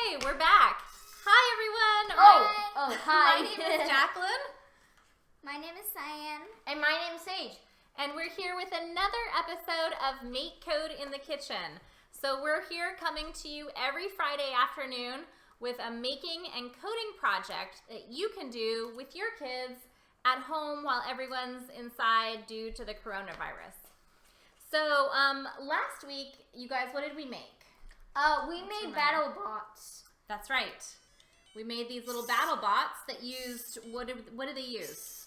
Okay, we're back. Hi, everyone. Hi. My name is Jacqueline. My name is Cyan. And my name is Sage. And we're here with another episode of MakeCode in the Kitchen. So we're here coming to you every Friday afternoon with a making and coding project that you can do with your kids at home while everyone's inside due to the coronavirus. So last week, you guys, what did we make? We made battle bots. That's right. We made these little battle bots that used, what did they use?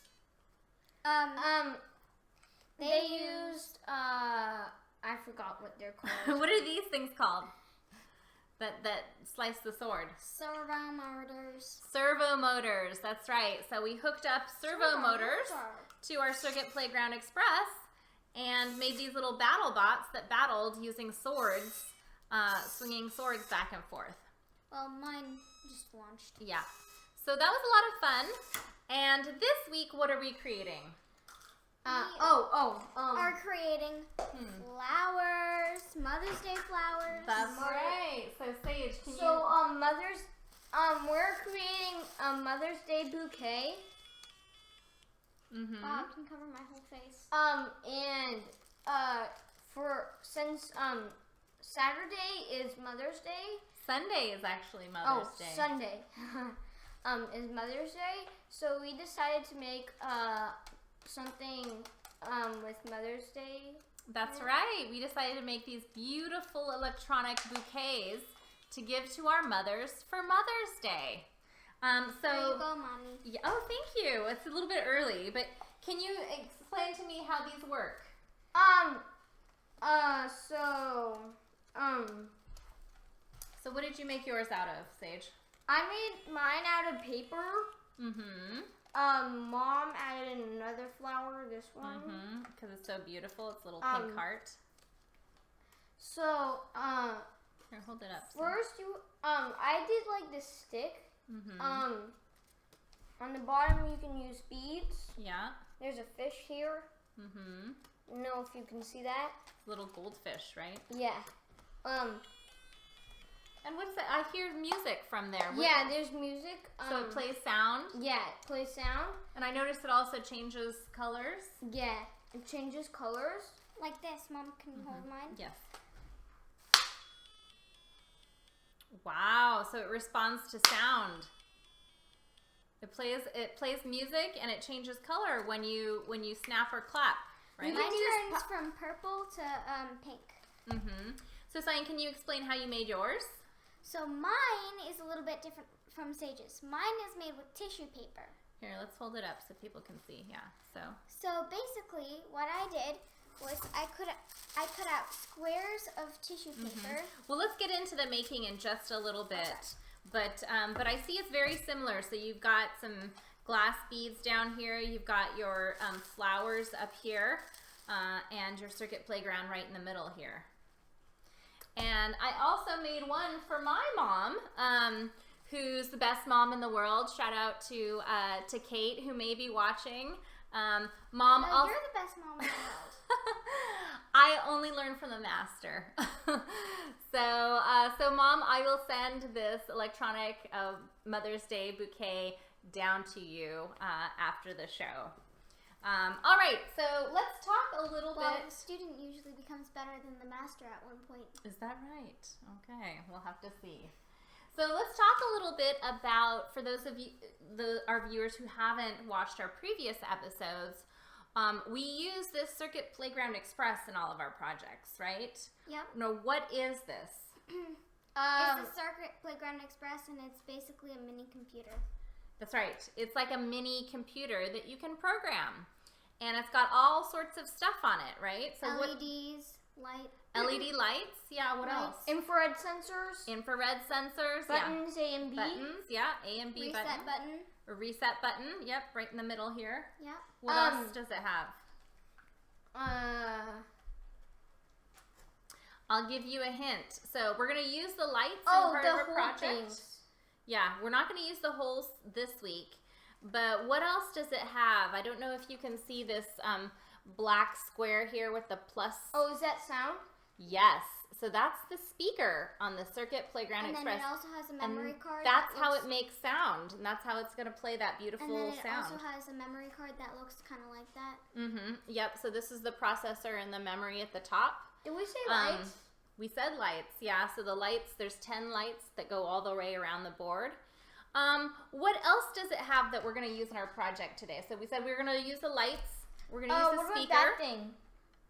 They used, I forgot what they're called. What are these things called? That slice the sword. Servo motors. Servo motors, that's right. So we hooked up servo motors to our Circuit Playground Express and made these little battle bots that battled using swords, swinging swords back and forth. Well, mine just launched. Yeah. So that was a lot of fun. And this week, what are we creating? Are creating flowers, Mother's Day flowers. That's right. So Sage, can you? So, we're creating a Mother's Day bouquet. Mm-hmm. I can cover my whole face. Since Saturday is Mother's Day. Sunday is actually Mother's Day. Sunday is Mother's Day. So we decided to make something with Mother's Day. That's right. We decided to make these beautiful electronic bouquets to give to our mothers for Mother's Day. There you go, Mommy. Yeah, oh, thank you. It's a little bit early, but can you explain to me how these work? So what did you make yours out of, Sage? I made mine out of paper. Mm-hmm. Mom added another flower, this one. Mm-hmm. Because it's so beautiful. It's a little pink heart. So, Here, hold it up. first I did like this stick. Mm-hmm. On the bottom you can use beads. Yeah. There's a fish here. Mm-hmm. I don't know if you can see that. Little goldfish, right? Yeah. And what's that? I hear music from there. Yeah, there's music. So it plays sound. Yeah, it plays sound. And I noticed it also changes colors. Yeah, it changes colors. Like this. Mom, can you hold mine? Yes. Wow, so it responds to sound. It plays music and it changes color when you snap or clap, right? Mine turns from purple to pink. Mm-hmm. So Cyan, can you explain how you made yours? So mine is a little bit different from Sage's. Mine is made with tissue paper. Here, let's hold it up so people can see. Yeah. So basically, what I did was I cut out squares of tissue paper. Well, let's get into the making in just a little bit. But I see it's very similar. So you've got some glass beads down here. You've got your flowers up here, and your Circuit Playground right in the middle here. And I also made one for my mom, who's the best mom in the world. Shout out to Kate, who may be watching. Mom, No, you're the best mom in the world. I only learned from the master. So Mom, I will send this electronic Mother's Day bouquet down to you after the show. All right, so let's talk a little Well, bit. the student usually becomes better than the master at one point. Is that right? Okay, we'll have to see. So let's talk a little bit about, for those of you, our viewers who haven't watched our previous episodes, we use this Circuit Playground Express in all of our projects, right? Yep. Now, what is this? It's a Circuit Playground Express, and it's basically a mini computer. That's right. It's like a mini computer that you can program. And it's got all sorts of stuff on it, right? So LEDs, light. LED lights? Yeah, what else? Infrared sensors. Infrared sensors. Buttons, A and B. Buttons, yeah. A and B Reset button. A reset button. Yep, right in the middle here. Yep. What else does it have? I'll give you a hint. So we're going to use the lights in part of our project. Things. Yeah, we're not going to use the whole this week. But what else does it have? I don't know if you can see this black square here with the plus. Oh, is that sound? Yes. So that's the speaker on the Circuit Playground And then Express. it also has a memory card. That's that how looks- it makes sound, and that's how it's going to play that beautiful And then it sound. also has a memory card that looks kind of like that. Yep, so this is the processor and the memory at the top. Did we say lights? We said lights, yeah. So the lights, there's 10 lights that go all the way around the board. What else does it have that we're going to use in our project today? So we said we were going to use the lights. We're going to use the what speaker. about that thing?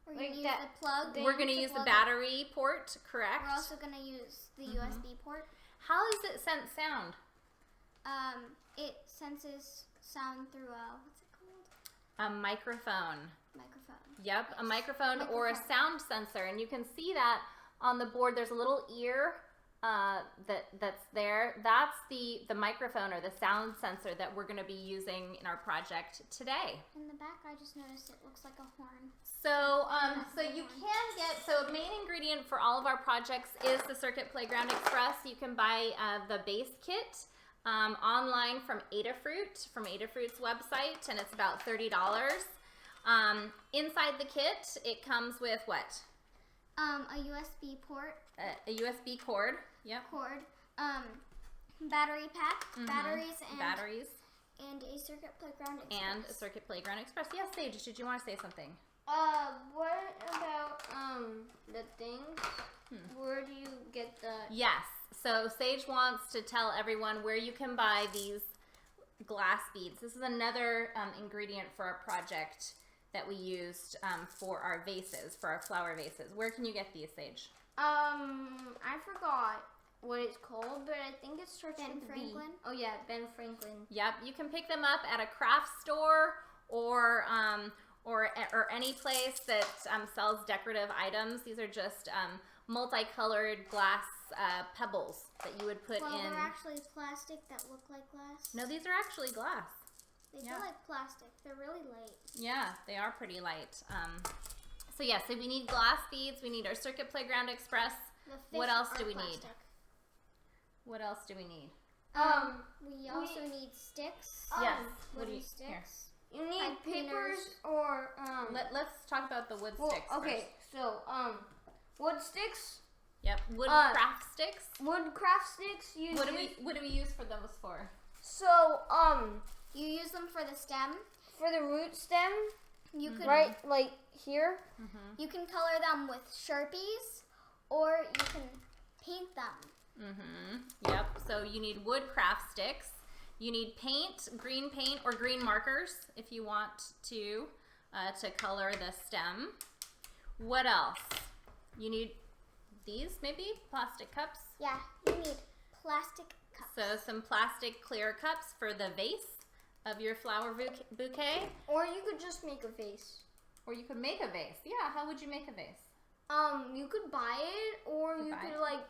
We're going to use that the plug. We're going to use the battery port, correct? We're also going to use the USB port. How does it sense sound? It senses sound through what's it called? A microphone. Microphone. Yep, a microphone or a sound sensor. And you can see that on the board. There's a little ear that's there. That's the microphone or the sound sensor that we're going to be using in our project today. In the back, I just noticed it looks like a horn. So, so you can get, so a main ingredient for all of our projects is the Circuit Playground Express. You can buy the base kit online from Adafruit's website, and it's about $30. Inside the kit, it comes with what? A USB port. A USB cord. Yep. Battery pack, batteries, and a Circuit Playground Express. And a Circuit Playground Express. Yes, Sage, did you want to say something? What about the things? Where do you get the? Yes. So Sage wants to tell everyone where you can buy these glass beads. This is another ingredient for our project that we used for our vases, for our flower vases. Where can you get these, Sage? I forgot what it's called, but I think it starts Ben with Franklin? B. Oh yeah, Ben Franklin. Yep, you can pick them up at a craft store or any place that sells decorative items. These are just multicolored glass pebbles that you would put in. Well, they're actually plastic that look like glass. No, these are actually glass. They feel like plastic. They're really light. Yeah, they are pretty light. So yeah, so we need glass beads. We need our Circuit Playground Express. What else do we need? What else do we need? We also need sticks. Yes. What do you sticks? You need Like papers cleaners. or Let's talk about the wood sticks okay, first. so wood sticks. Yep, wood craft sticks. Wood craft sticks. What do we use for those for? So You use them for the stem. for the root stem, You could right, like here. You can color them with Sharpies, or you can paint them. Yep. So you need wood craft sticks. You need paint, green paint or green markers if you want to color the stem. What else? You need these, maybe plastic cups. Yeah, you need plastic cups. So some plastic clear cups for the vase of your flower bouquet. Or you could just make a vase. Or you could make a vase. Yeah, how would you make a vase? You could buy it, or you could like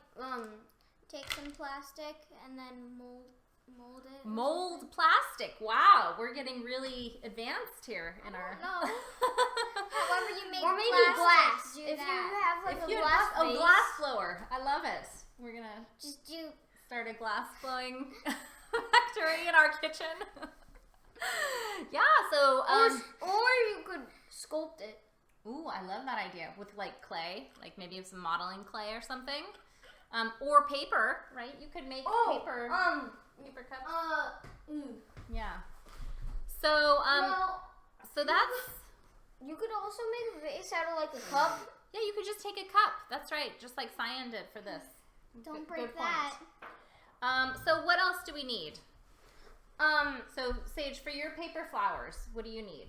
Take some plastic and then mold it. Mold plastic. Wow, we're getting really advanced here in our. No. However you make or maybe plastic, glass. do If that. you have like If a you glass have vase. a glass blower, I love it. We're gonna Just do. start a glass blowing factory in our kitchen. Yeah, so or you could sculpt it. ooh, I love that idea with like clay, like maybe some modeling clay or something, or paper, right? You could make paper cups. Yeah. So so that's. You could also make a vase out of like a cup. Yeah, you could just take a cup. That's right, just like Cyan did for this. Don't Good break point. that. So what else do we need? So Sage, for your paper flowers, what do you need?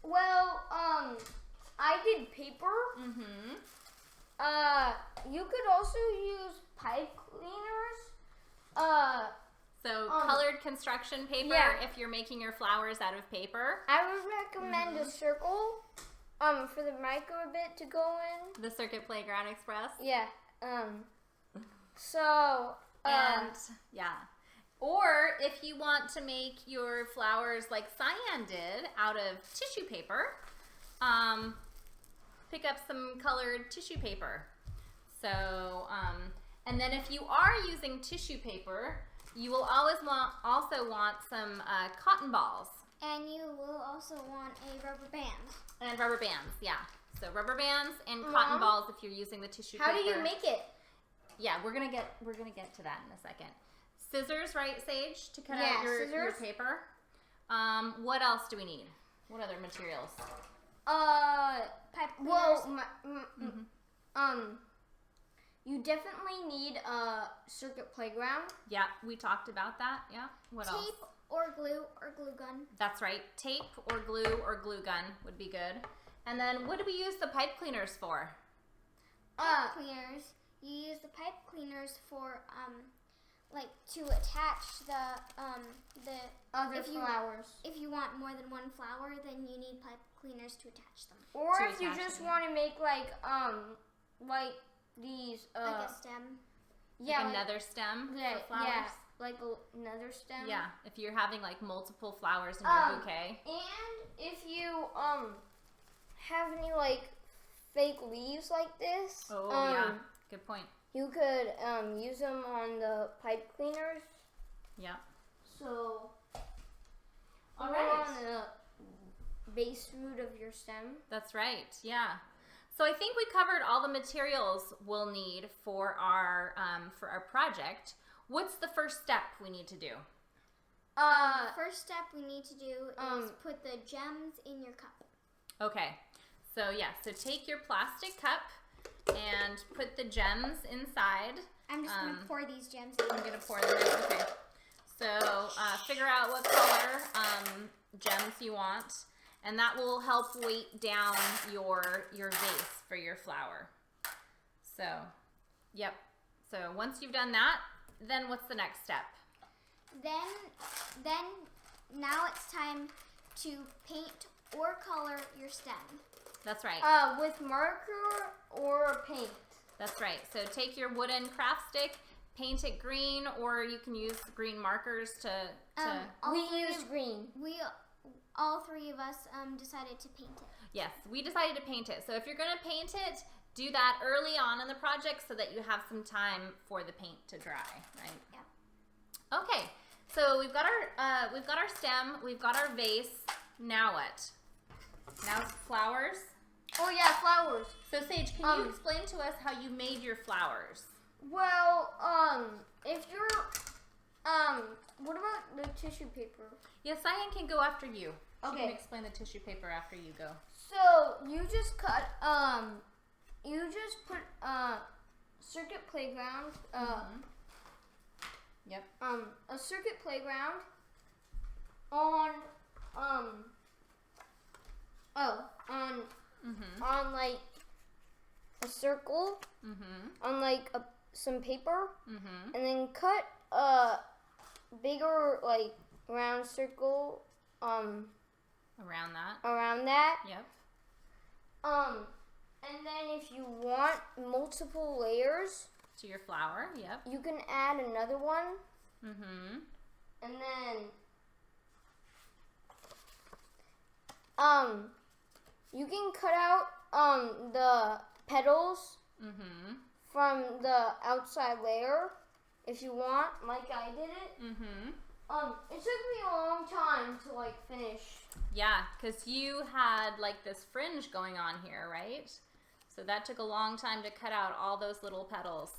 Well, I did paper. You could also use pipe cleaners. So colored construction paper if you're making your flowers out of paper. I would recommend a circle. For the micro bit to go in. The Circuit Playground Express. Yeah. So. And yeah. Or if you want to make your flowers like Cyan did out of tissue paper, pick up some colored tissue paper. So, and then if you are using tissue paper, you will always also want some cotton balls. And you will also want a rubber band. And rubber bands, yeah. So rubber bands and cotton balls if you're using the tissue paper. How do you make it? Yeah, we're gonna get to that in a second. Scissors, right, Sage, to cut out your paper. What else do we need? What other materials? Pipe cleaners. You definitely need a circuit playground. Yeah, we talked about that. Yeah. What else? Tape or glue gun. That's right. Tape or glue gun would be good. And then what do we use the pipe cleaners for? Pipe cleaners. You use the pipe cleaners for like to attach the Other flowers. If you want more than one flower, then you need pipe cleaners to attach them. Or if you just want to make like these like a stem. Yeah, like another stem for flowers. Yeah, like another stem. Yeah, if you're having like multiple flowers in your bouquet. And if you have any like fake leaves like this. Oh yeah, good point. You could use them on the pipe cleaners. Yeah. So, all right. On the base root of your stem. That's right. Yeah. So I think we covered all the materials we'll need for our project. What's the first step we need to do? First step we need to do is put the gems in your cup. Okay. So yeah. So take your plastic cup and put the gems inside. I'm just going to pour these gems in. I'm going to pour them in. Okay. So figure out what color gems you want, and that will help weight down your vase for your flower. So, yep. So once you've done that, then what's the next step? Then now it's time to paint or color your stem. That's right. With marker or paint. That's right. So take your wooden craft stick, paint it green, or you can use green markers to we used green. All three of us decided to paint it. Yes, we decided to paint it. So if you're going to paint it, do that early on in the project so that you have some time for the paint to dry, right? Yeah. Okay. So we've got our stem, we've got our vase. Now what? Now it's flowers. Oh yeah, flowers. So Sage, can you explain to us how you made your flowers? Well, if you're, what about the tissue paper? Yes, Cyan can go after you. She Okay. can explain the tissue paper after you go. So you just cut, you just put circuit playground. Yep. A circuit playground on on like a circle on like some paper, and then cut a bigger like round circle around that. Yep. And then if you want multiple layers To your flower. Yep. you can add another one, Mm-hmm. and then you can cut out the petals Mm-hmm. from the outside layer if you want, like I did it. Mm-hmm. It took me a long time to like finish. Yeah, because you had like this fringe going on here, right? So that took a long time to cut out all those little petals.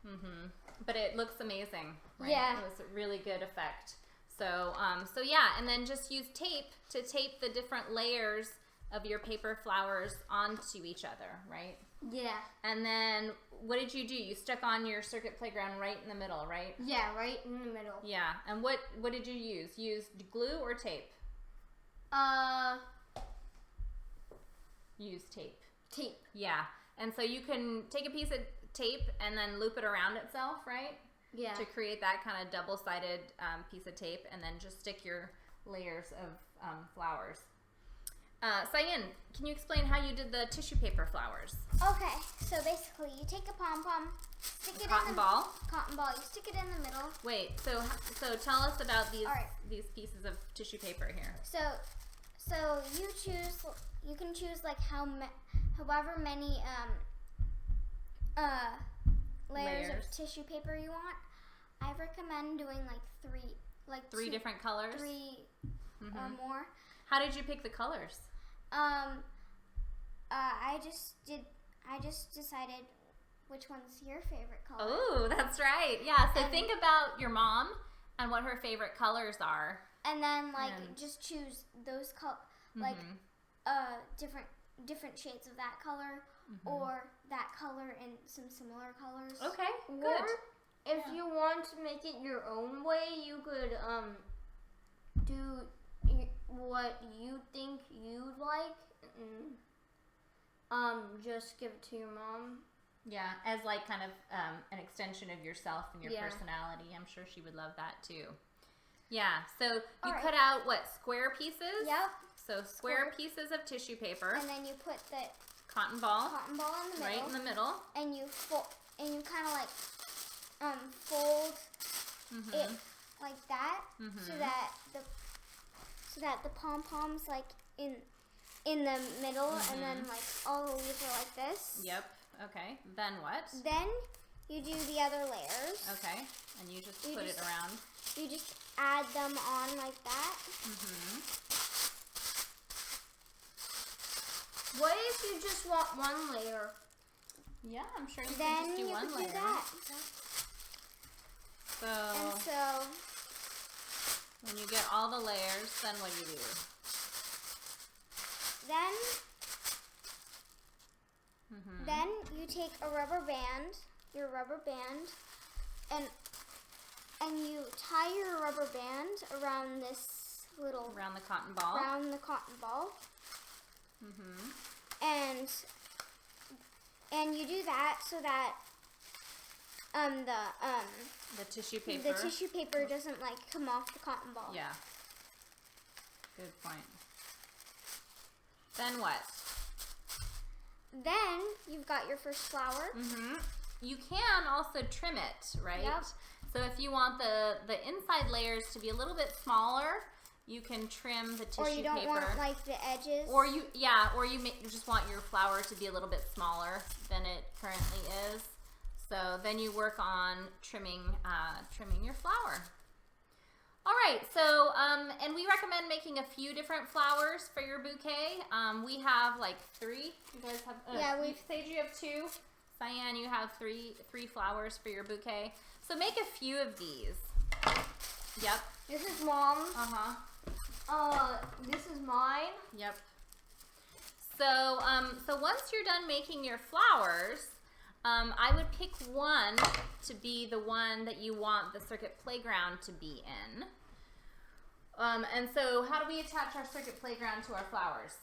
Mm-hmm. But it looks amazing, right? Yeah. It was a really good effect. So, so yeah, and then just use tape to tape the different layers of your paper flowers onto each other, right? Yeah. And then what did you do? You stuck on your circuit playground right in the middle, right? Yeah, right in the middle. Yeah. And what did you use? Used glue or tape? Use tape. Tape. Yeah. And so you can take a piece of tape and then loop it around itself, right? Yeah. To create that kind of double-sided piece of tape, and then just stick your layers of flowers. Cyan, can you explain how you did the tissue paper flowers? Okay, so basically you take a pom-pom, stick it in the Cotton ball. Cotton ball. You stick it in the middle. Wait, so tell us about these All right. these pieces of tissue paper here. So you can choose like however many layers of tissue paper you want. I recommend doing like three different colors. more. How did you pick the colors? I just decided which one's your favorite color. Oh, that's right. Yeah, so think about your mom and what her favorite colors are. And then just choose those different shades of that color or that color and some similar colors. Okay, good. Or if you want to make it your own way, you could do what you think you'd like and just give it to your mom. Yeah, as like kind of an extension of yourself and your personality. I'm sure she would love that too. Yeah, so you cut out what, square pieces? Yep. So square pieces of tissue paper. And then you put the cotton ball in the middle. Right in the middle. And you kind of like fold it like that so that the pom-poms like in the middle and then like all the leaves are like this. Yep. Okay. Then what? Then you do the other layers. Okay. And you just put it around. You just add them on like that. What if you just want one layer? Yeah, I'm sure you can just do one layer. Do that. So when you get all the layers, then what do you do? Then you take a rubber band, and you tie your rubber band around this little around the cotton ball. And you do that so that the tissue paper doesn't like come off the cotton ball. Yeah. Good point. Then what? Then you've got your first flower. You can also trim it, right? Yep. So if you want the inside layers to be a little bit smaller, you can trim the tissue paper. Or you don't want like the edges. Or you just want your flower to be a little bit smaller than it currently is. So then you work on trimming your flower. All right, so and we recommend making a few different flowers for your bouquet. We have like 3. You guys have Sage, you have 2. Cyan, you have three flowers for your bouquet. So make a few of these. Yep. This is Mom's. This is mine. Yep. So so once you're done making your flowers, I would pick one to be the one that you want the circuit playground to be in. And so how do we attach our circuit playground to our flowers?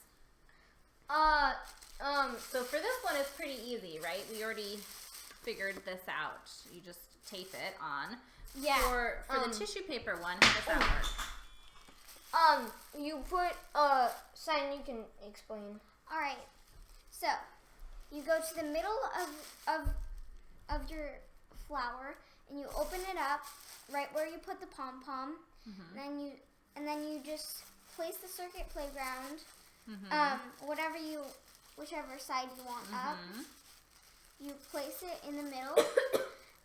So for this one, it's pretty easy, right? We already figured this out. You just tape it on. Yeah. For the tissue paper one, how does that work? You put, Simon, you can explain. All right. So you go to the middle of your flower and you open it up right where you put the pom-pom. And then you just place the circuit playground, whichever side you want up. You place it in the middle,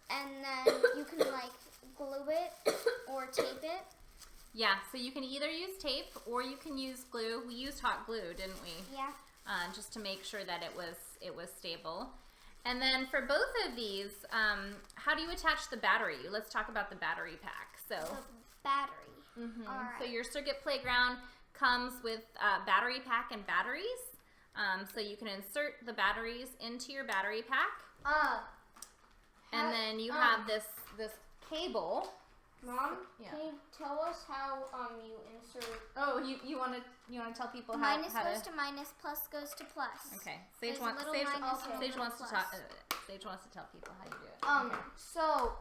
and then you can like glue it or tape it. Yeah, so you can either use tape or you can use glue. We used hot glue, didn't we? Yeah. Just to make sure that it was stable. And then for both of these, how do you attach the battery? Let's talk about the battery pack. So the battery. All right. So your circuit playground comes with battery pack and batteries. So you can insert the batteries into your battery pack. And then you have this cable. Mom, can you tell us how you insert? Oh, you want to tell people how Minus how goes to minus, plus goes to plus. Okay. There's Sage a wants little minus and a Sage little wants to plus. talk. Sage wants to tell people how you do it. So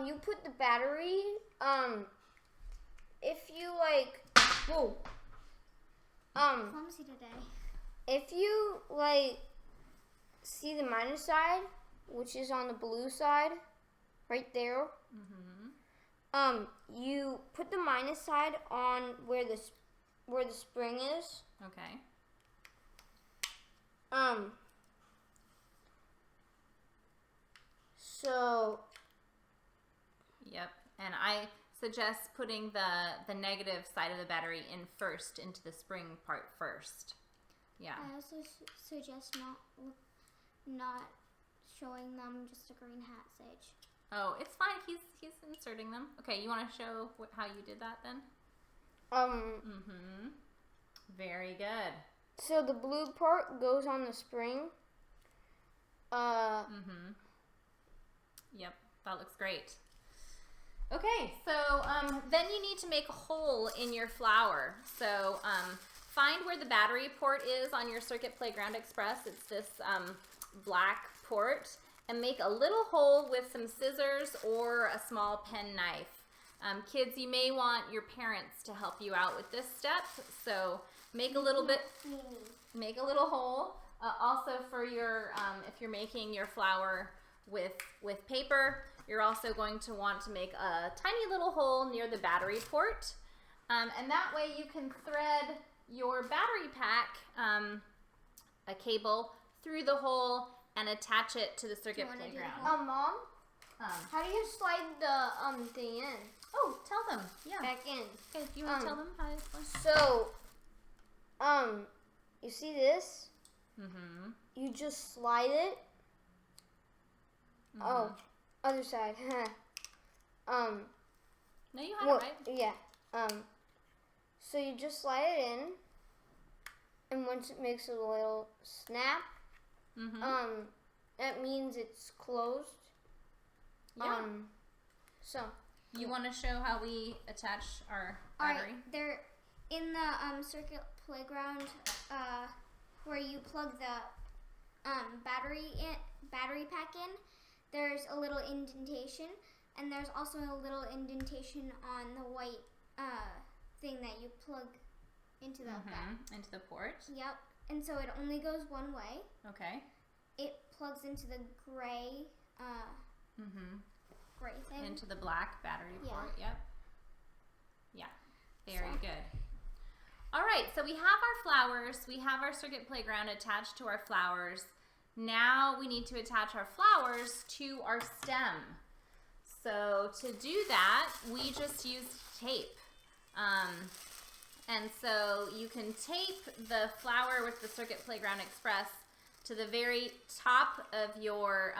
you put the battery. If you like, Clumsy today. if you like see the minus side, which is on the blue side, right there. You put the minus side on where the spring is. Okay. So. Yep. And suggest putting the negative side of the battery in first, into the spring part first. Yeah. I also suggest not showing them just a green hat, Sage. Oh, it's fine. He's inserting them. Okay, you want to show how you did that then? Very good. So the blue part goes on the spring. Yep, that looks great. Okay, so then you need to make a hole in your flower. So find where the battery port is on your Circuit Playground Express. It's this black port. And make a little hole with some scissors or a small pen knife. Kids, you may want your parents to help you out with this step. So make a little hole. Also for your, if you're making your flower with paper, you're also going to want to make a tiny little hole near the battery port. And that way you can thread your battery pack, a cable, through the hole and attach it to the Circuit Playground. Mom, how do you slide the thing in? Oh, tell them. Yeah. Back in. Okay, do you want to tell them how to explain? So, you see this? You just slide it. Oh, other side. No, you have it right. Yeah. So you just slide it in, and once it makes a little snap, that means it's closed. Yeah. So you want to show how we attach our battery? Alright, they're in the Circuit Playground where you plug the battery pack in. There's a little indentation, and there's also a little indentation on the white thing that you plug into the into the port. Yep. And so it only goes one way. Okay. It plugs into the gray gray thing. Into the black battery port. Yep. Yeah. Very good. All right, so we have our flowers. We have our Circuit Playground attached to our flowers. Now we need to attach our flowers to our stem. So to do that, we just use tape. And so you can tape the flower with the Circuit Playground Express to the very top of your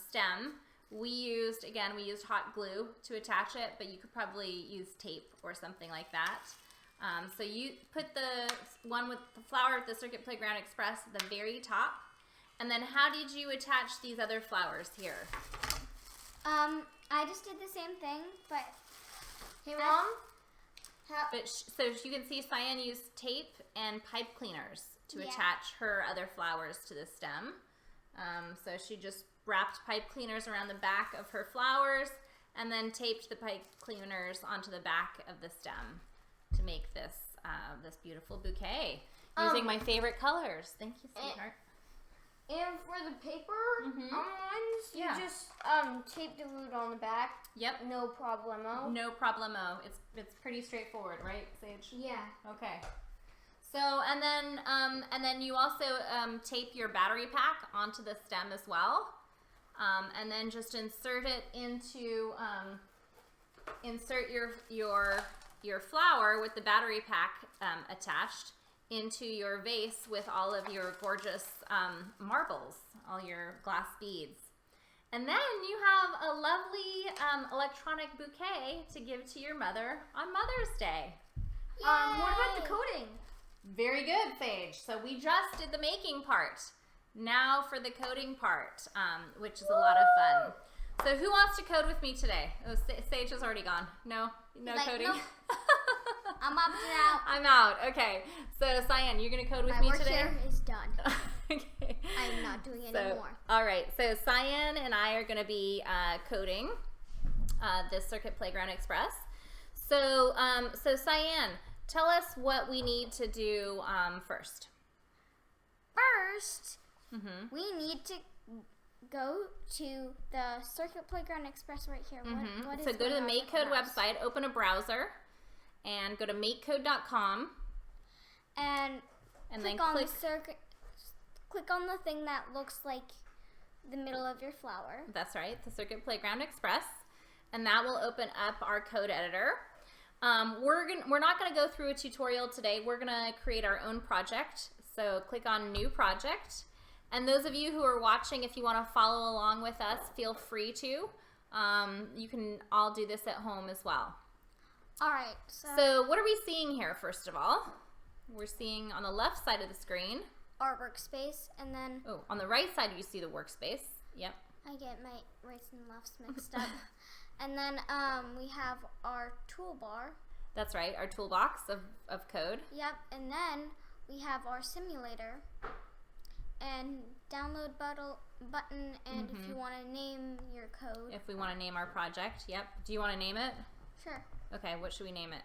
stem. We used hot glue to attach it, but you could probably use tape or something like that. So you put the one with the flower with the Circuit Playground Express at the very top. And then how did you attach these other flowers here? I just did the same thing, but hey, Mom. So you can see Cyan used tape and pipe cleaners to attach her other flowers to the stem. So she just wrapped pipe cleaners around the back of her flowers and then taped the pipe cleaners onto the back of the stem to make this this beautiful bouquet using my favorite colors. Thank you, sweetheart. And for the paper ones, you just tape the root on the back. Yep. No problemo. No problemo. It's pretty straightforward, right, Sage? Yeah. Okay. So and then you also tape your battery pack onto the stem as well, and then just insert it into insert your flower with the battery pack attached into your vase with all of your gorgeous marbles, all your glass beads. And then you have a lovely electronic bouquet to give to your mother on Mother's Day. What about the coding? Very good, Sage. So we just did the making part. Now for the coding part, which is a lot of fun. So who wants to code with me today? Oh, Sage is already gone. No coding? Nope. I'm opting out. I'm out. Okay. So Cyan, you're gonna code with me today? My work here is done. Okay. I'm not doing it anymore. All right. So Cyan and I are gonna be coding this Circuit Playground Express. So Cyan, tell us what we need to do first. First, we need to go to the Circuit Playground Express right here. What is so go to the going on with MakeCode the mouse? website, open a browser, and go to makecode.com. And then click on the thing that looks like the middle of your flower. That's right, the Circuit Playground Express. and that will open up our code editor. We're not going to go through a tutorial today. We're going to create our own project. So click on New Project. And those of you who are watching, if you want to follow along with us, feel free to. You can all do this at home as well. All right. So what are we seeing here, first of all? We're seeing on the left side of the screen. Our workspace, and then... Oh, on the right side you see the workspace. Yep. I get my rights and lefts mixed up. And then we have our toolbar. That's right, our toolbox of code. Yep, and then we have our simulator and download button, and if you want to name your code. If we want to name our project, yep. Do you want to name it? Sure. Okay, what should we name it?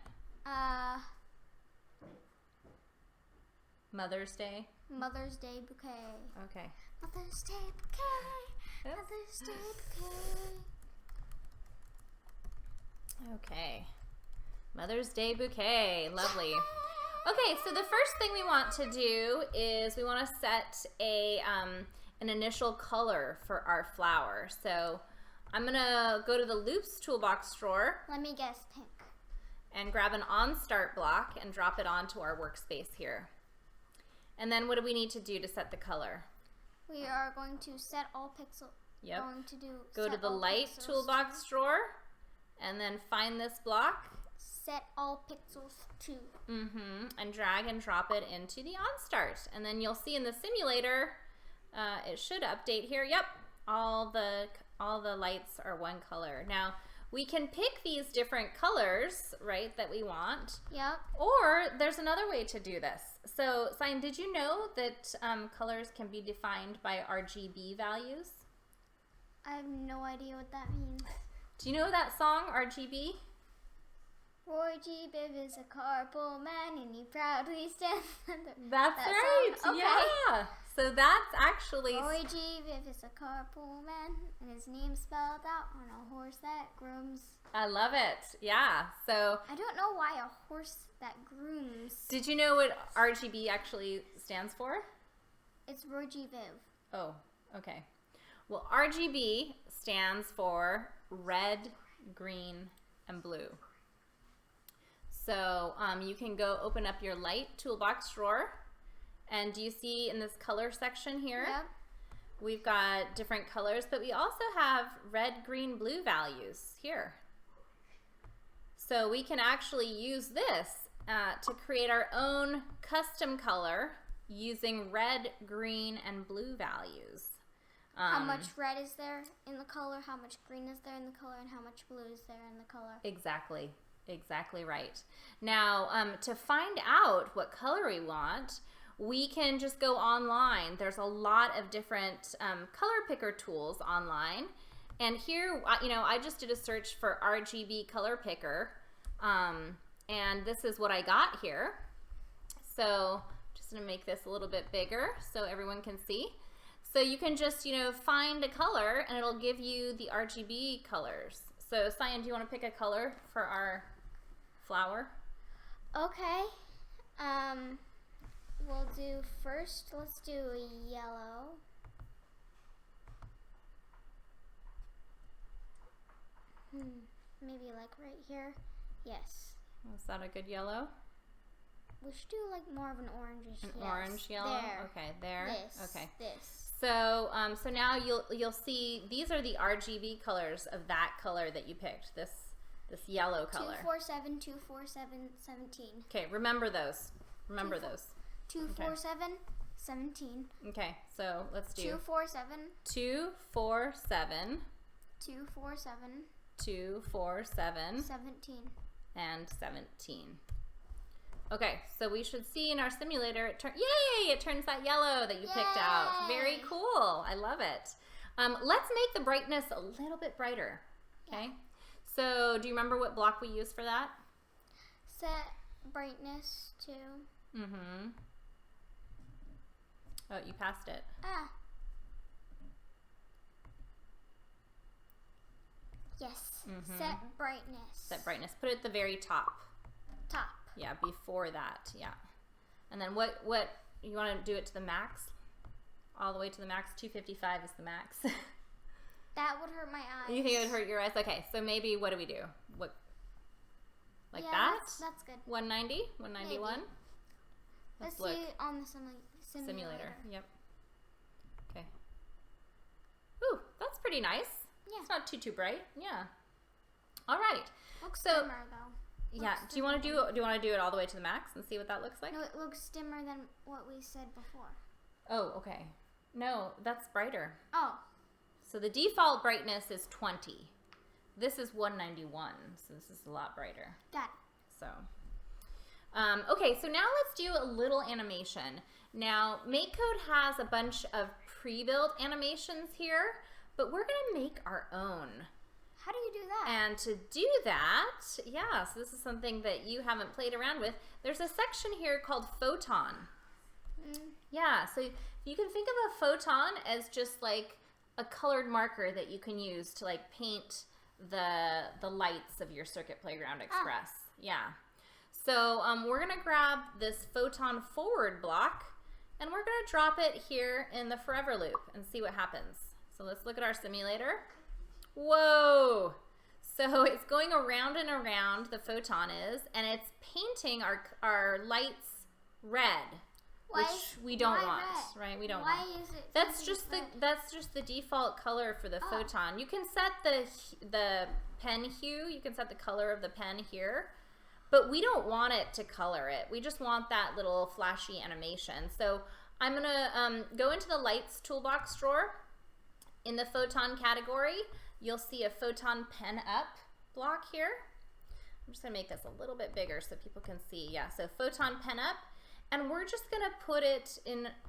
Mother's Day? Mother's Day Bouquet. Okay. Mother's Day Bouquet. Yep. Mother's Day Bouquet. Okay. Mother's Day Bouquet. Lovely. Okay, so the first thing we want to do is we want to set an initial color for our flower. So I'm going to go to the Loops Toolbox drawer. Let me guess, pink. And grab an On Start block and drop it onto our workspace here. And then what do we need to do to set the color? We are going to set all pixels. Yep. Going to go to the Light Toolbox drawer and then find this block. Set all pixels to. And drag and drop it into the On Start. And then you'll see in the simulator, it should update here. Yep, all the lights are one color. Now, we can pick these different colors, right, that we want. Yep. Or there's another way to do this. So, Cyan, did you know that colors can be defined by RGB values? I have no idea what that means. Do you know that song, RGB? Roy G. Biv is a carpool man and he proudly stands under That's that right. song. Okay. Yeah. So that's actually... Roy G. Biv is a carpool man and his name's spelled out on a horse that grooms. I love it. Yeah. So... I don't know why a horse that grooms. Did you know what RGB actually stands for? It's Roy G. Biv. Oh, okay. Well, RGB stands for red, green, and blue. So you can go open up your Light Toolbox drawer, and do you see in this color section here? Yep. We've got different colors, but we also have red, green, blue values here. So we can actually use this to create our own custom color using red, green, and blue values. How much red is there in the color, how much green is there in the color, and how much blue is there in the color? Exactly. Exactly right. Now, to find out what color we want, we can just go online. There's a lot of different color picker tools online. And here, I just did a search for RGB Color Picker, and this is what I got here. So just going to make this a little bit bigger so everyone can see. So you can just, find a color, and it'll give you the RGB colors. So, Cyan, do you want to pick a color for our flower? Okay. We'll do first, let's do a yellow. Maybe like right here. Yes. Is that a good yellow? We should do like more of an orangish. An orange yellow? There. Okay, there. This. Okay. This. So, so now you'll see these are the RGB colors of that color that you picked. This yellow color. 247, 247, 17. Okay, remember those. Remember those. 247, 17. Okay, so let's do 247, 247, 247, 247, 17. and 17. Okay, so we should see in our simulator, yay, it turns that yellow that you picked out. Very cool. I love it. Let's make the brightness a little bit brighter. Okay. Yeah. So do you remember what block we used for that? Set brightness to... Oh, you passed it. Yes. Set brightness. Set brightness. Put it at the very top. Top. Yeah, before that. Yeah. And then what you want to do it to the max? All the way to the max? 255 is the max. That would hurt my eyes. You think it would hurt your eyes? Okay, so maybe what do we do? What? Like yeah, that? That's good. 190? 191? Maybe. Let's look. see on the simulator. Yep. Okay. Ooh, that's pretty nice. Yeah. It's not too bright. Yeah. All right. Looks So, dimmer though. yeah. Do you want to do it all the way to the max and see what that looks like? No, it looks dimmer than what we said before. Oh, okay. No, that's brighter. Oh. So the default brightness is 20. This is 191, so this is a lot brighter. Got it. So, okay, so now let's do a little animation. Now, MakeCode has a bunch of pre-built animations here, but we're gonna make our own. How do you do that? And to do that, yeah, so this is something that you haven't played around with. There's a section here called Photon. Yeah, so you can think of a photon as just like a colored marker that you can use to like paint the lights of your Circuit Playground Express. Yeah. So we're gonna grab this photon forward block and we're gonna drop it here in the forever loop and see what happens. So let's look at our simulator. Whoa! So it's going around and around, the photon is, and it's painting our lights red. Which we don't want, right? We don't want. Why is it? That's just the default color for the photon. You can set the pen hue. You can set the color of the pen here, but we don't want it to color it. We just want that little flashy animation. So I'm gonna go into the lights toolbox drawer. In the photon category, you'll see a photon pen up block here. I'm just gonna make this a little bit bigger so people can see. Yeah, so photon pen up. And we're just gonna put it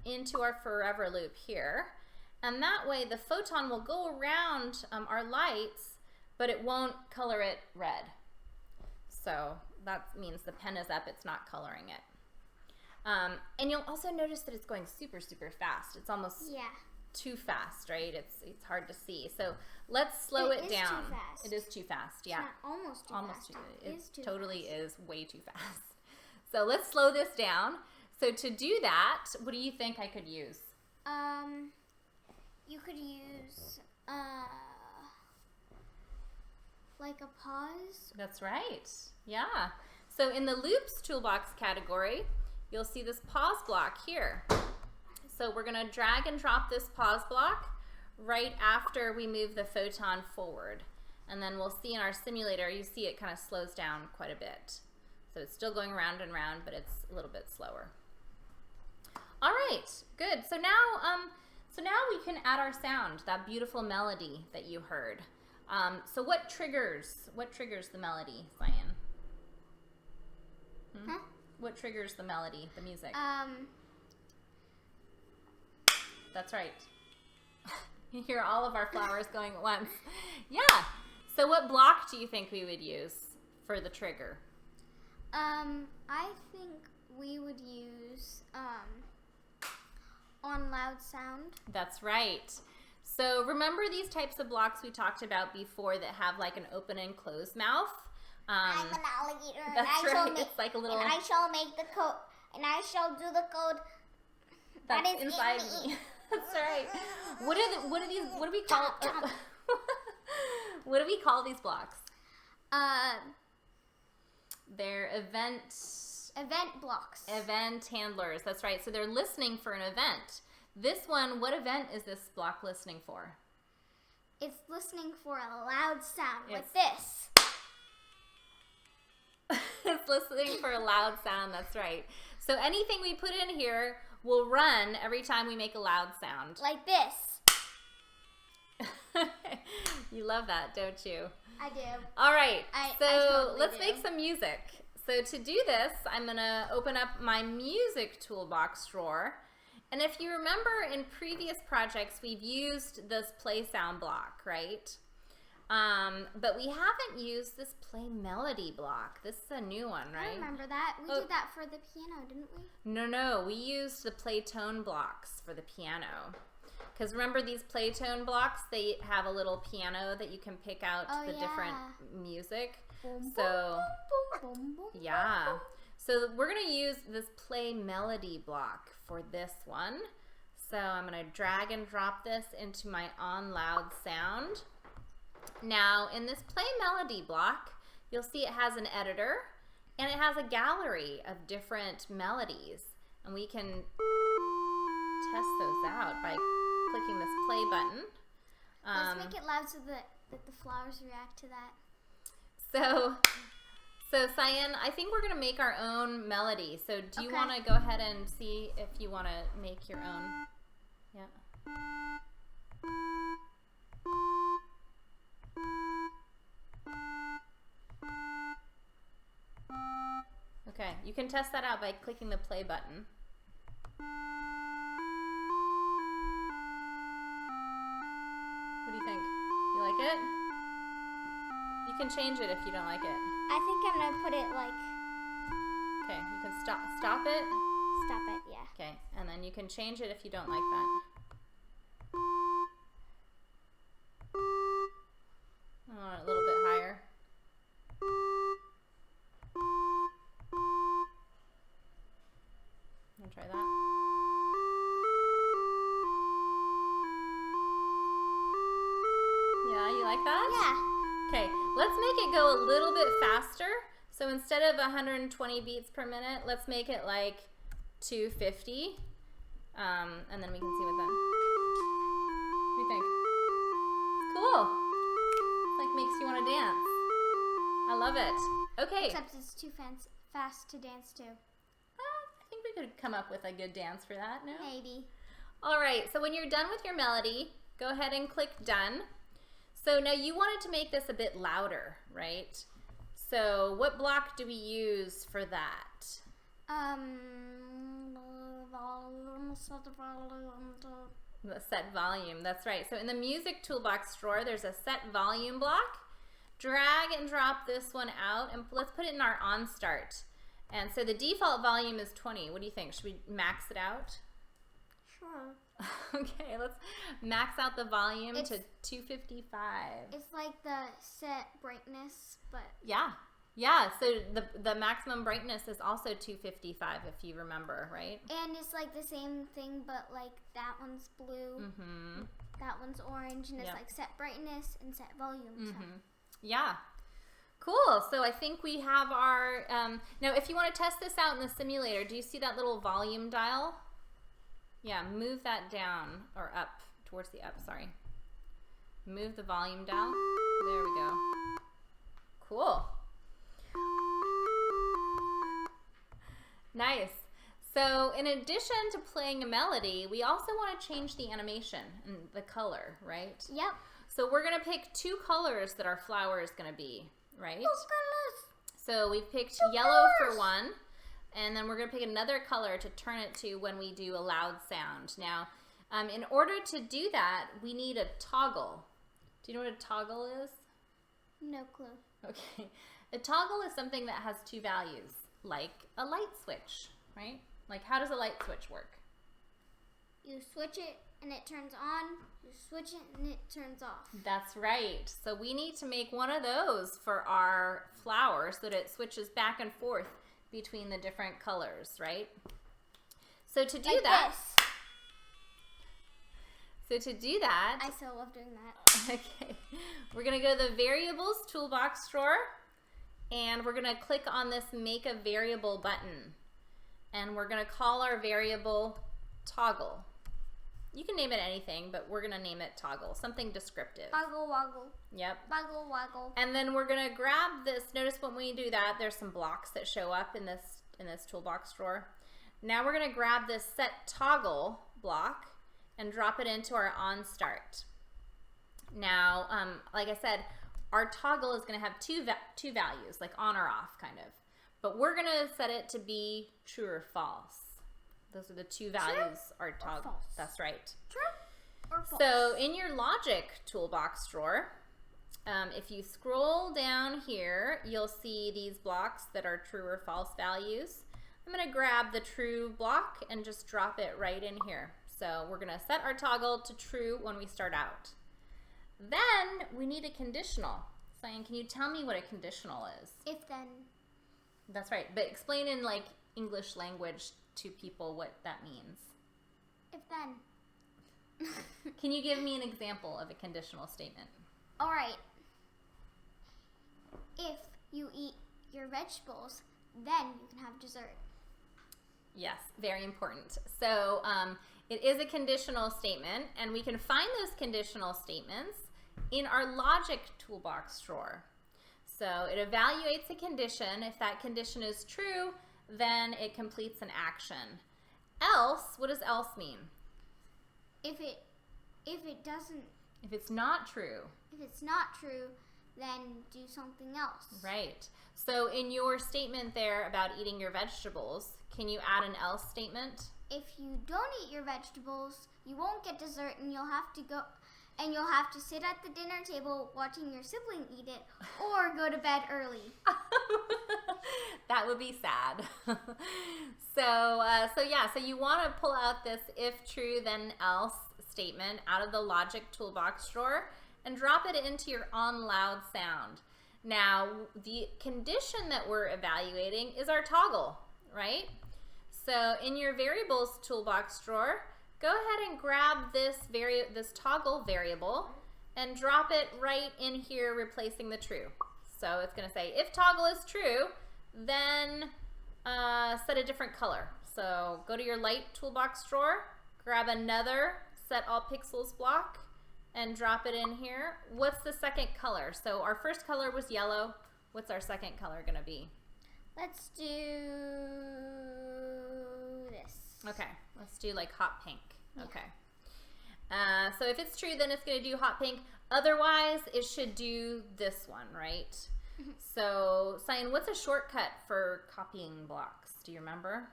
into our forever loop here. And that way the photon will go around our lights, but it won't color it red. So that means the pen is up, it's not coloring it. And you'll also notice that it's going super, super fast. It's almost too fast, right? It's hard to see. So let's slow it down. Too fast. It is too fast, yeah. It's not almost too fast. It totally is way too fast. So let's slow this down. So to do that, what do you think I could use? You could use like a pause. That's right. Yeah. So in the loops toolbox category, you'll see this pause block here. So we're gonna drag and drop this pause block right after we move the photon forward. And then we'll see in our simulator, you see it kind of slows down quite a bit. So it's still going round and round, but it's a little bit slower. All right, good. So now we can add our sound, that beautiful melody that you heard. So what triggers the melody, Cyan? Huh? What triggers the melody, the music? That's right. You hear all of our flowers going at once. Yeah. So what block do you think we would use for the trigger? I think we would use on loud sound. That's right. So remember these types of blocks we talked about before that have like an open and closed mouth? I'm an alligator. That's right. It's like a little. And I shall make the code. And I shall do the code. That's that is inside me. That's right. What do we call? What do we call these blocks? They're event blocks. Event handlers. That's right. So they're listening for an event. This one, what event is this block listening for? It's listening for a loud sound like this. It's listening for a loud sound. That's right. So anything we put in here will run every time we make a loud sound. Like this. You love that, don't you? I do. All right. So totally let's make some music. So to do this, I'm going to open up my music toolbox drawer. And if you remember in previous projects, we've used this play sound block, right? But we haven't used this play melody block. This is a new one, right? I remember that. We did that for the piano, didn't we? No. We used the play tone blocks for the piano. Because remember these play tone blocks, they have a little piano that you can pick out the different music. Boom, So, boom, boom, boom, yeah. boom. So we're going to use this play melody block for this one. So I'm going to drag and drop this into my on loud sound. Now in this play melody block, you'll see it has an editor and it has a gallery of different melodies. And we can test those out by clicking this play button. Let's make it loud so that the flowers react to that. So Cyan, I think we're going to make our own melody. So do you want to go ahead and see if you want to make your own? Yeah. Okay, you can test that out by clicking the play button. What do you think? You like it? You can change it if you don't like it. I think I'm gonna put it like. Okay, you can stop it. Stop it, yeah. Okay, and then you can change it if you don't like that. I want it a little bit higher. I'll try that. Yeah, you like that? Yeah. Okay, let's make it go a little bit faster. So instead of 120 beats per minute, let's make it like 250. And then we can see what that. What do you think? Cool. It's like makes you want to dance. I love it. Okay. Except it's too fast to dance to. I think we could come up with a good dance for that, no? Maybe. All right, so when you're done with your melody, go ahead and click done. So now you wanted to make this a bit louder, right? So what block do we use for that? The set volume, that's right. So in the music toolbox drawer, there's a set volume block. Drag and drop this one out and let's put it in our on start. And so the default volume is 20. What do you think? Should we max it out? Sure. Okay, let's max out the volume to 255. It's like the set brightness, but yeah. So the maximum brightness is also 255 if you remember, right? And it's like the same thing, but like that one's blue, that one's orange, and it's like set brightness and set volume. So. Yeah. Cool. So I think we have our now. If you want to test this out in the simulator, do you see that little volume dial? Yeah, move that down or up towards the up, sorry. Move the volume down. There we go. Cool. Nice. So in addition to playing a melody, we also want to change the animation and the color, right? Yep. So we're going to pick two colors that our flower is going to be, right? Two colors. So we've picked yellow for one. And then we're going to pick another color to turn it to when we do a loud sound. Now, in order to do that, we need a toggle. Do you know what a toggle is? No clue. Okay. A toggle is something that has two values, like a light switch, right? Like, how does a light switch work? You switch it and it turns on. You switch it and it turns off. That's right. So we need to make one of those for our flower so that it switches back and forth between the different colors, right? So to do like that, this. I so love doing that. Okay, we're gonna go to the variables toolbox drawer, and we're gonna click on this make a variable button, and we're gonna call our variable toggle. You can name it anything, but we're gonna name it toggle, something descriptive. Woggle woggle. Yep. Woggle woggle. And then we're gonna grab this. Notice when we do that, there's some blocks that show up in this toolbox drawer. Now we're gonna grab this set toggle block and drop it into our on start. Now, like I said, our toggle is gonna have two values, like on or off, kind of. But we're gonna set it to be true or false. Those are the two values our toggle. That's right. True or false. So in your logic toolbox drawer, if you scroll down here, you'll see these blocks that are true or false values. I'm going to grab the true block and just drop it right in here. So we're going to set our toggle to true when we start out. Then we need a conditional. Cyan, can you tell me what a conditional is? If then. That's right. But explain in like English language to people what that means. If then. Can you give me an example of a conditional statement? All right. If you eat your vegetables, then you can have dessert. Yes, very important. So it is a conditional statement, and we can find those conditional statements in our logic toolbox drawer. So it evaluates a condition. If that condition is true, then it completes an action. Else, what does else mean? If it doesn't, If it's not true. if it's not true, then do something else. Right. So in your statement there about eating your vegetables, can you add an else statement? If you don't eat your vegetables, you won't get dessert, and you'll have to sit at the dinner table watching your sibling eat it, or go to bed early. That would be sad. So you want to pull out this if true then else statement out of the logic toolbox drawer and drop it into your on loud sound. Now, the condition that we're evaluating is our toggle, right? So in your variables toolbox drawer, go ahead and grab this toggle variable and drop it right in here, replacing the true. So it's going to say, if toggle is true, then set a different color. So go to your light toolbox drawer, grab another set all pixels block, and drop it in here. What's the second color? So our first color was yellow. What's our second color going to be? Let's do this. Okay, let's do like hot pink. Yeah. Okay. So if it's true, then it's going to do hot pink. Otherwise, it should do this one, right? So, Cyan, what's a shortcut for copying blocks? Do you remember?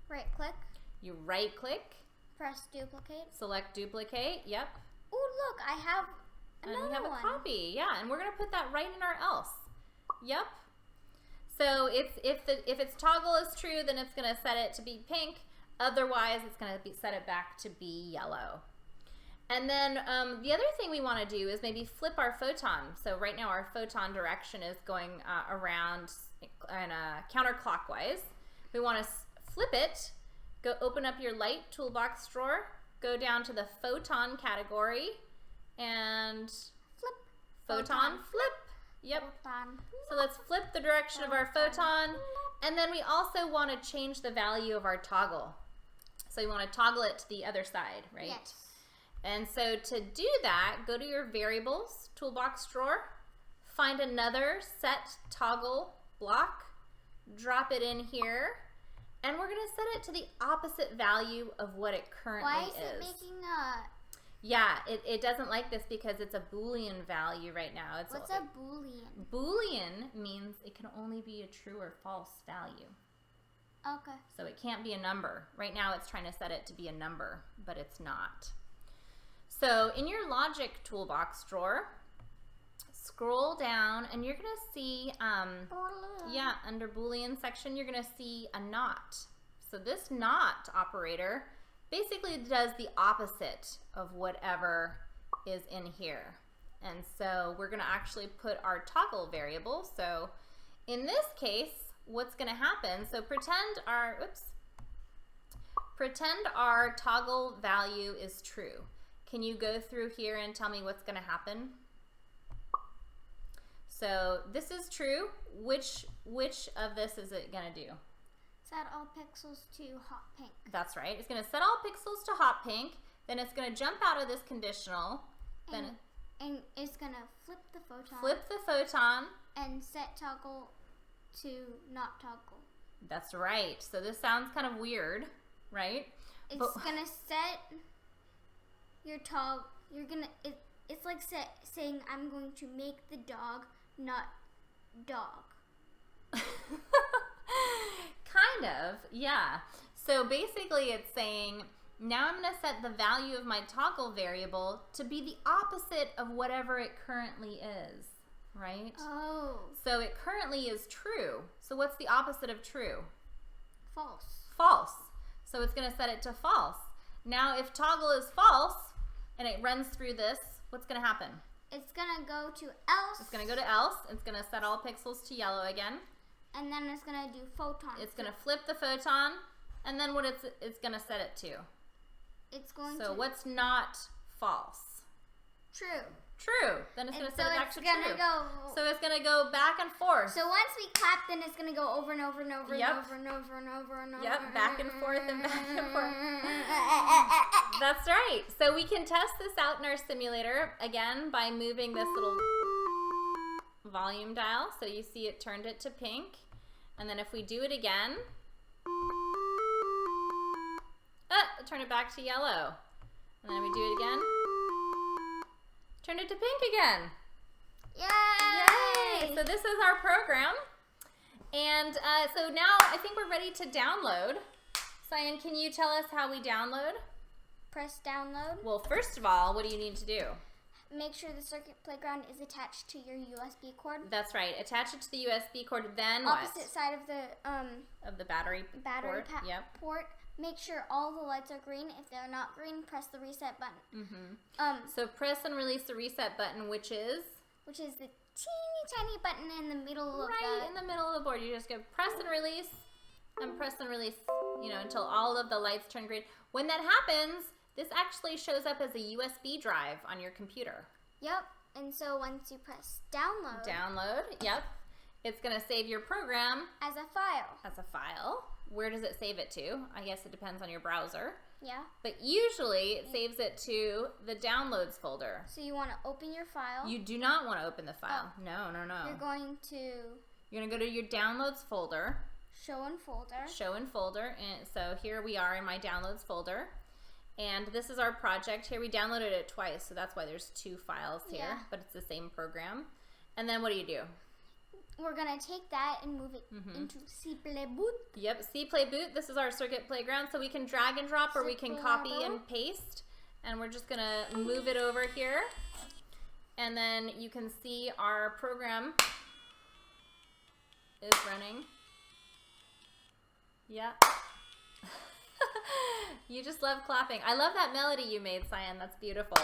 Right click, You right click, press duplicate. select duplicate, yep. Oh, look, I have And another we have a one. copy, yeah, and we're going to put that right in our else. Yep. So if its toggle is true, then it's going to set it to be pink. Otherwise, it's going to set it back to be yellow. And then the other thing we want to do is maybe flip our photon. So right now our photon direction is going around in counterclockwise. We want to flip it. Go open up your light toolbox drawer. Go down to the photon category and Flip. photon flip. Yep. Photon. So let's flip the direction of our photon. And then we also want to change the value of our toggle. So you want to toggle it to the other side, right? Yes. And so to do that, go to your variables toolbox drawer, find another set toggle block, drop it in here, and we're going to set it to the opposite value of what it currently is. Why is it making a... Yeah, it doesn't like this because it's a Boolean value right now. What's a Boolean? Boolean means it can only be a true or false value. Okay. So it can't be a number. Right now it's trying to set it to be a number, but it's not. So in your logic toolbox drawer, scroll down and you're going to see, under Boolean section, you're going to see a not. So this not operator basically does the opposite of whatever is in here. And so we're going to actually put our toggle variable. So in this case, what's going to happen, so pretend our toggle value is true. Can you go through here and tell me what's going to happen? So this is true. Which of this is it going to do? Set all pixels to hot pink. That's right. It's going to set all pixels to hot pink. Then it's going to jump out of this conditional. And it's going to flip the photon. Flip the photon. And set toggle to not toggle. That's right. So this sounds kind of weird, right? It's going to set your toggle. It's like saying I'm going to make the dog not dog. Kind of, yeah. So basically it's saying, now I'm going to set the value of my toggle variable to be the opposite of whatever it currently is, right? Oh. So it currently is true. So what's the opposite of true? False. False. So it's going to set it to false. Now if toggle is false and it runs through this, what's going to happen? It's going to go to else. It's going to go to else. It's going to set all pixels to yellow again. And then it's going to do photon. It's going to flip the photon, and then what it's going to set it to. It's going to... So what's not false? True. True. Then it's going to set it back to true. So it's going to go back and forth. So once we clap, then it's going to go over and over and over Yep. and over and over and over and over. Yep, back and forth and back and forth. That's right. So we can test this out in our simulator, again, by moving this little volume dial. So you see it turned it to pink. And then if we do it again, turn it back to yellow. And then we do it again. Turn it to pink again. Yay! Yay! So this is our program. And so now I think we're ready to download. Cyan, can you tell us how we download? Press download. Well, first of all, what do you need to do? Make sure the circuit playground is attached to your USB cord. That's right. Attach it to the USB cord. Then Opposite side of the battery port. Yep. port. Make sure all the lights are green. If they're not green, press the reset button. So press and release the reset button, which is the teeny tiny button in the middle of in the middle of the board. You just go press and release, until all of the lights turn green. When that happens, this actually shows up as a USB drive on your computer. Yep. And so once you press download, yep, it's going to save your program as a file. Where does it save it to? I guess it depends on your browser. Yeah. But usually it saves it to the downloads folder. So you want to open your file. You do not want to open the file. Oh. No. You're going to go to your downloads folder. Show in folder. And so here we are in my downloads folder. And this is our project. Here we downloaded it twice, so that's why there's two files here, but it's the same program. And then what do? We're going to take that and move it into C Play Boot. Yep, C Play Boot. This is our circuit playground, so we can drag and drop or we can copy and paste. And we're just going to move it over here. And then you can see our program is running. Yeah. You just love clapping. I love that melody you made, Cyan. That's beautiful.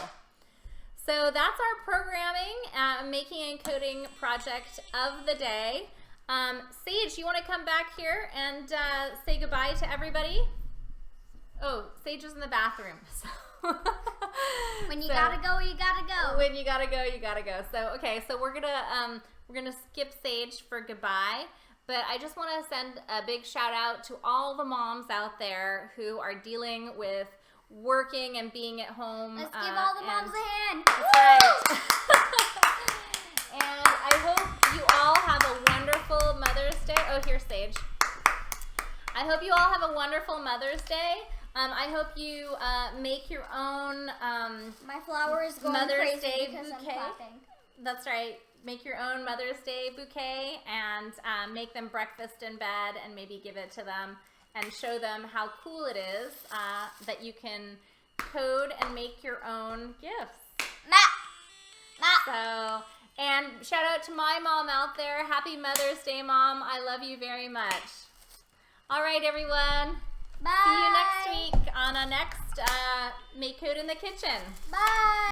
So that's our programming, making and coding project of the day. Sage, you want to come back here and say goodbye to everybody? Oh, Sage is in the bathroom. So when you gotta go, you gotta go. When you gotta go, you gotta go. So okay, so we're gonna skip Sage for goodbye. But I just want to send a big shout out to all the moms out there who are dealing with working and being at home. Let's give all the moms a hand. That's right. And I hope you all have a wonderful Mother's Day. Oh, here's Sage. I hope you all have a wonderful Mother's Day. I hope you make your own my flower is going Mother's crazy Day because bouquet. I'm clapping. That's right. Make your own Mother's Day bouquet and make them breakfast in bed and maybe give it to them and show them how cool it is that you can code and make your own gifts. So, and shout out to my mom out there. Happy Mother's Day, Mom. I love you very much. All right, everyone. Bye. See you next week on a next MakeCode in the Kitchen. Bye.